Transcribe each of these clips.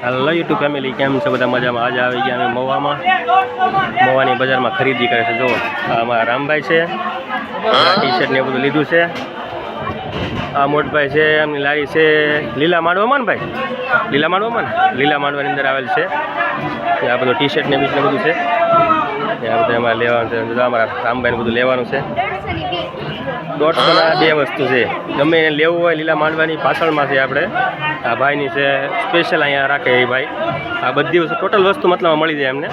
Hello YouTube family, કેમ છે બધા? મજામાં? આજે આવી ગયા અમે મવાની બજારમાં ખરીદી કરે છે. જો અમારા રામભાઈ છે, ટી શર્ટ ને બધું લીધું છે. આ મોટભાઈ છે, એમની લારી છે લીલા માંડવામાં ને ભાઈ, લીલા માંડવામાં ને લીલા માંડવાની અંદર આવેલ છે. આ બધું ટી શર્ટ ને બીજું બધું છે. આ બધું અમારે લેવાનું છે. અમારા રામભાઈને બધું લેવાનું છે. 150 2 વસ્તુ છે. ગમે એને લેવું હોય લીલા માંડવાની પાછળમાં છે. આપણે આ ભાઈની છે સ્પેશિયલ, અહીંયા રાખે એ ભાઈ. આ બધી વસ્તુ ટોટલ વસ્તુ મતલબ મળી જાય એમને,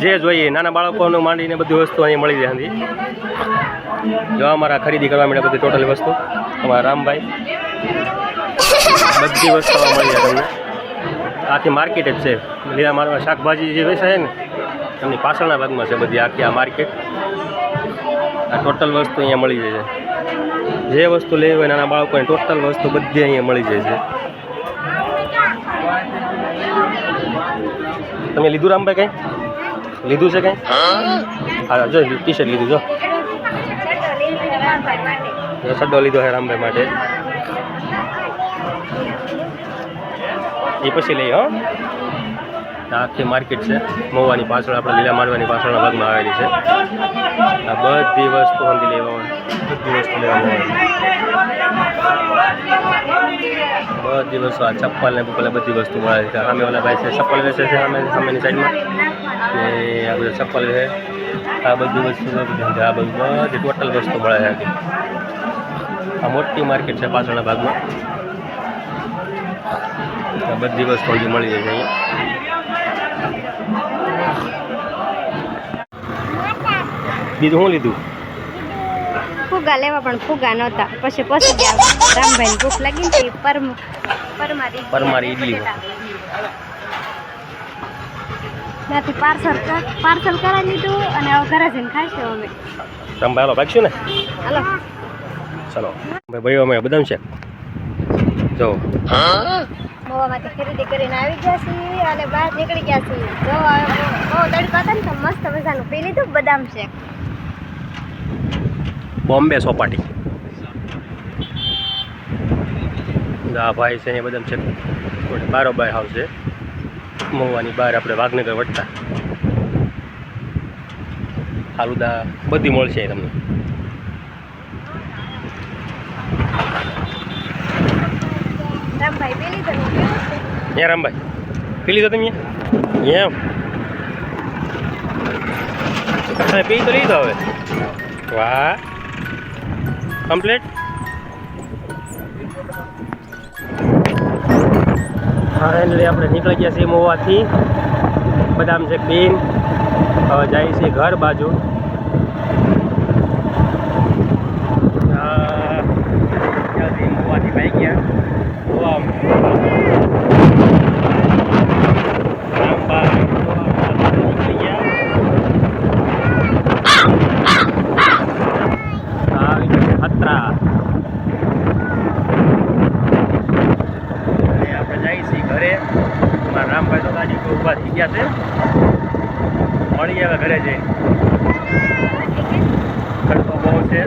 જે જોઈએ નાના બાળકોનું માંડીને બધી વસ્તુ અહીંયા મળી જાય. જો અમારા ખરીદી કરવા માટે બધી ટોટલ વસ્તુ અમારા રામભાઈ બધી વસ્તુ મળી જાય તમને. આખી માર્કેટ જ છે લીલા માંડવા. શાકભાજી જે વેચાય ને એમની પાછળના ભાગમાં છે બધી આખી આ માર્કેટ. આ ટોટલ વસ્તુ અહીંયા મળી જાય છે. જે વસ્તુ લેવી હોય નાના બાળકોની ટોટલ વસ્તુ બધી અહીંયા મળી જાય છે. તમે લીધું રામભાઈ કંઈ લીધું છે કંઈ? હા જો ટી શર્ટ લીધું. જો સડ્ડો લીધો છે રામભાઈ માટે. એ પછી લઈએ. હો, આખી માર્કેટ છે મવાની પાછળ, આપણે લીલા માંડવાની પાછળના ભાગમાં આવેલી છે. આ બધી વસ્તુ સમજી લેવા હોય, બધી વસ્તુ લેવામાં આવે બધી વસ્તુ. આ ચપ્પલ ને બુપલ બધી વસ્તુ મળે છે. સામે ઓલા ભાઈ છે ચપ્પલ વેચે છે સામેની સાઈડમાં, ને આ બધું ચપ્પલ છે. આ બધી વસ્તુ આ બધી ટોટલ વસ્તુ મળે છે. આ મોટી માર્કેટ છે પાછળના ભાગમાં. આ બધી વસ્તુ મળી જાય છે અહીંયા. બીજું શું લીધું? ફુગા લેવા, પણ ફુગા નહોતા. પછી ગયા રામભાઈ ભૂખ લાગી ને પરમારી ઇડલી ત્યાંથી પાર્સલ કરાવી લીધું અને હવે ઘરે જઈને ખાઈશું અમે. રામભાઈ હાલો ભાગશું ને? હાલો ચાલો ભાઈ. અમે બદામ છે જો મોવામાંથી ખરીદી કરીને આવી ગયા છીએ અને બહાર નીકળી ગયા છીએ. જો બહુ તડકો હતો ને તો મસ્ત મજાનું પી લીધું બદામ શેક. બોમ્બે સોપાટી. આ ભાઈ છે અહીંયા બદામ શેક બારોબાર હાઉસ છે મહુવાની બહાર, આપણે વાઘનગર વટતા. ફાલુદા બધી મળશે તમને. રામભાઈ પી લીધો. ત્યાં રામભાઈ પી લીધો તમે? એમ પી તો લીધો હવે. વાહ, કમ્પ્લીટ. ફાઇનલી આપણે નીકળી ગયા છીએ મોવાથી બદામ શેક પીન. હવે જાય છે ઘર બાજુ. મોવાથી ભાઈ ગયા ખતરા. આપણે જઈએ છીએ ઘરે. મારા રામભાઈ તો ગાડી પર ઊભા થઈ ગયા છે. મળી આવે ઘરે જઈને. તડકો બહુ છે.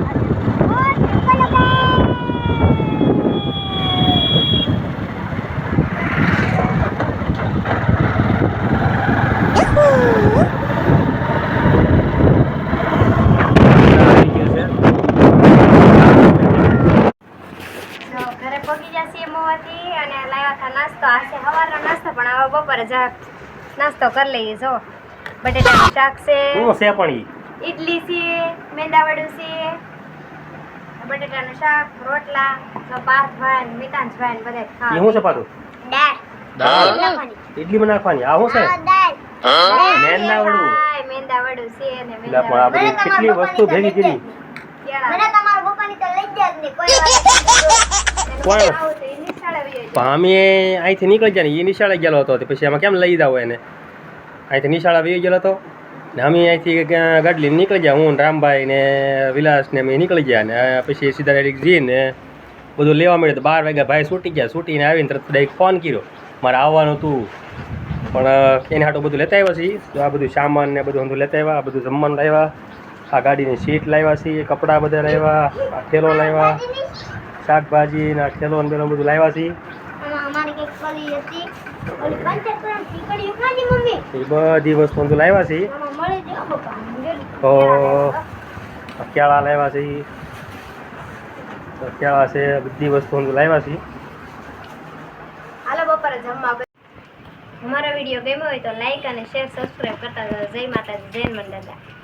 નાસ્તો આ છે સવારનો નાસ્તો, પણ હવે બપોરે નાસ્તો કરી લઈએ. જો બટેટાનું શાક છે, ઇડલી છે, મેંદાવડું છે, બટેટાનું શાક, રોટલા, પાર્થભાઈ મિતાંશભાઈ બધા ખાવા. શું છે પાછું? દાળ ઇડલી માં નાખવાની. આ શું છે? મેંદાવડું છે ને કેટલી વસ્તુ ભેગી કરી. અમે અહીંથી નીકળી ગયા ને એ નિશાળે ગયેલો હતો, પછી આમાં કેમ લઈ જાવ એને? અહીંથી નિશાળા આવી ગયેલો હતો ને અમે અહીંથી ગાડી નીકળી ગયા. હું રામભાઈ ને વિલાસ ને અમે નીકળી ગયા ને પછી સીધા ડાયરેક્ટ જઈને બધું લેવા મળ્યું. તો 12 વાગ્યા ભાઈ છૂટી ગયા. છૂટીને આવીને તરત ડાયરેક્ટ ફોન કર્યો મારે આવવાનું હતું, પણ એને હાટું બધું લેતા આવ્યા છીએ. તો આ બધું સામાન ને બધું લેતા આવ્યા. આ બધું જમવાનું લાવ્યા. આ ગાડીની સીટ લાવ્યા છીએ, કપડાં બધા લાવ્યા, આ થેલો લાવ્યા, શાકભાજી ના થેલો ને બધું લાવ્યા છીએ. ઓલી પંચકરણ ટીકડીઓ ખાધી મમ્મી એ બધી વસ્તુ તો લાવ્યા છે આમાં મળે છે પપ્પા તો કેળા લાવ્યા છે તો કેળા છે બધી વસ્તુ લાવ્યા છે હાલો બપોરે જમવા અમારો વિડીયો ગમ્યો હોય તો લાઈક અને શેર સબસ્ક્રાઇબ કરતા જય માતાજી જય મંડળા